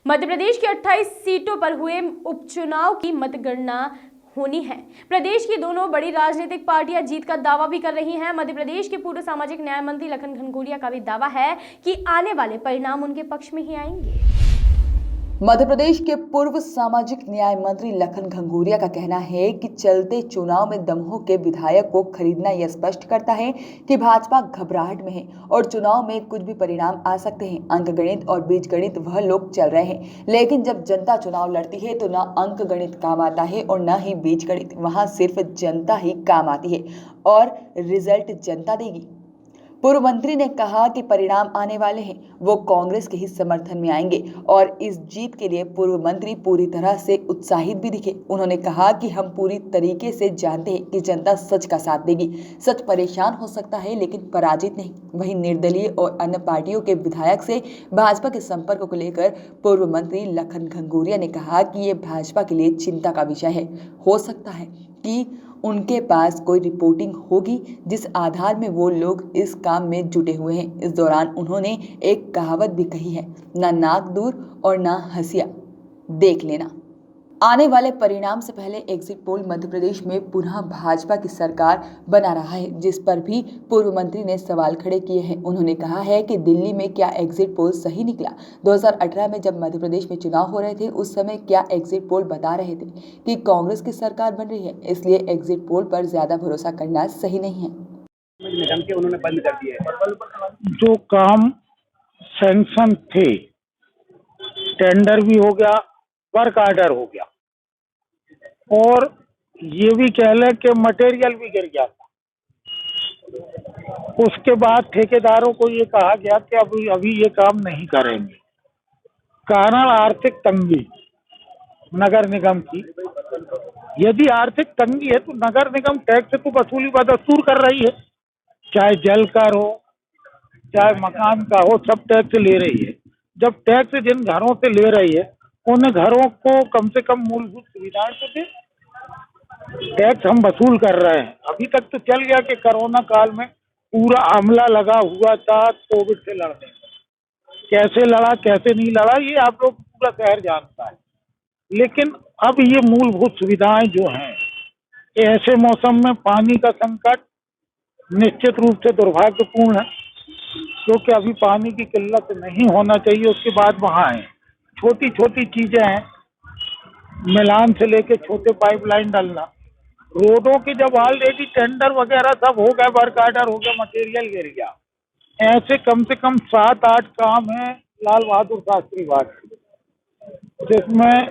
मध्य प्रदेश की 28 सीटों पर हुए उपचुनाव की मतगणना होनी है। प्रदेश की दोनों बड़ी राजनीतिक पार्टियां जीत का दावा भी कर रही हैं। मध्य प्रदेश के पूर्व सामाजिक न्याय मंत्री लखन घनघोरिया का भी दावा है कि आने वाले परिणाम उनके पक्ष में ही आएंगे। मध्य प्रदेश के पूर्व सामाजिक न्याय मंत्री लखन घनघोरिया का कहना है कि चलते चुनाव में दमोह के विधायक को खरीदना यह स्पष्ट करता है कि भाजपा घबराहट में है और चुनाव में कुछ भी परिणाम आ सकते हैं। अंकगणित और बीजगणित वह लोग चल रहे हैं, लेकिन जब जनता चुनाव लड़ती है तो न अंकगणित काम आता है और न ही बीजगणित। वहां सिर्फ जनता ही काम आती है और रिजल्ट जनता देगी। पूर्व मंत्री ने कहा कि परिणाम आने वाले हैं, वो कांग्रेस के ही समर्थन में आएंगे और इस जीत के लिए पूर्व मंत्री पूरी तरह से उत्साहित भी दिखे। उन्होंने कहा कि हम पूरी तरीके से जानते हैं कि जनता सच का साथ देगी। सच परेशान हो सकता है लेकिन पराजित नहीं। वहीं निर्दलीय और अन्य पार्टियों के विधायक से भाजपा के संपर्क को लेकर पूर्व मंत्री लखन घनघोरिया ने कहा कि ये भाजपा के लिए चिंता का विषय है। हो सकता है कि उनके पास कोई रिपोर्टिंग होगी जिस आधार में वो लोग इस काम में जुटे हुए हैं। इस दौरान उन्होंने एक कहावत भी कही है, ना नाक दूर और ना हंसिया देख लेना। आने वाले परिणाम से पहले एग्जिट पोल मध्य प्रदेश में पुनः भाजपा की सरकार बना रहा है, जिस पर भी पूर्व मंत्री ने सवाल खड़े किए हैं। उन्होंने कहा है कि दिल्ली में क्या एग्जिट पोल सही निकला? 2018 में जब मध्य प्रदेश में चुनाव हो रहे थे उस समय क्या एग्जिट पोल बता रहे थे कि कांग्रेस की सरकार बन रही है? इसलिए एग्जिट पोल पर ज्यादा भरोसा करना सही नहीं है। निगम के उन्होंने बंद कर दिया है। जो काम सैंक्शन थे, टेंडर भी हो गया, वर्क ऑर्डर हो गया और ये भी कह लें कि मटेरियल भी गिर गया था। उसके बाद ठेकेदारों को ये कहा गया कि अभी ये काम नहीं करेंगे। कारण आर्थिक तंगी नगर निगम की। यदि आर्थिक तंगी है तो नगर निगम टैक्स तो वसूली बदस्तूर कर रही है, चाहे जल कर हो चाहे मकान का हो, सब टैक्स ले रही है। जब टैक्स जिन घरों से ले रही है उन घरों को कम से कम मूलभूत सुविधाएं तो दे। टैक्स हम वसूल कर रहे हैं। अभी तक तो चल गया कि कोरोना काल में पूरा अमला लगा हुआ था कोविड से लड़ने में। कैसे लड़ा कैसे नहीं लड़ा ये आप लोग पूरा शहर जानता है। लेकिन अब ये मूलभूत सुविधाएं जो हैं, ऐसे मौसम में पानी का संकट निश्चित रूप से दुर्भाग्यपूर्ण है, क्योंकि अभी पानी की किल्लत नहीं होना चाहिए। उसके बाद वहाँ है छोटी छोटी चीजें हैं, मिलान से लेके छोटे पाइपलाइन डालना, रोडों की जब ऑलरेडी टेंडर वगैरह सब हो गए, वर्क ऑर्डर हो गया, मटेरियल गिर गया। ऐसे कम से कम 7-8 काम है लाल बहादुर शास्त्री बाग, जिसमें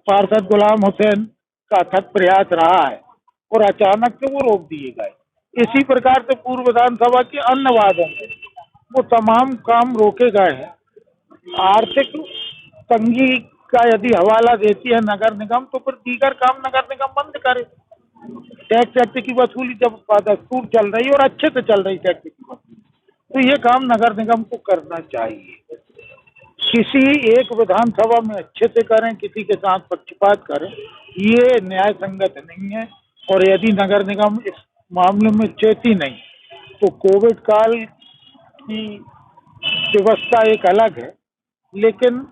पार्षद गुलाम हुसैन का अथक प्रयास रहा है और अचानक से वो रोक दिए गए। इसी प्रकार से पूर्व विधानसभा के अन्य वादों में वो तमाम काम रोके गए हैं। आर्थिक तंगी का यदि हवाला देती है नगर निगम तो फिर दीगर काम नगर निगम बंद करे। टैक्स एक्ट की वसूली जब दस्तूर चल रही है और अच्छे से चल रही टैक्स की वसूली, तो ये काम नगर निगम को करना चाहिए। किसी एक विधानसभा में अच्छे से करें, किसी के साथ पक्षपात करें, ये न्याय संगत नहीं है। और यदि नगर निगम इस मामले में चेती नहीं तो कोविड काल की व्यवस्था एक अलग है, लेकिन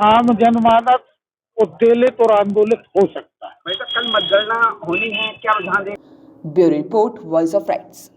आम जनमानस उद्वेलित और आंदोलित हो सकता है। भाई साहब, कल मतगणना होनी है, क्या रुझान दें? Bureau report, voice of rights.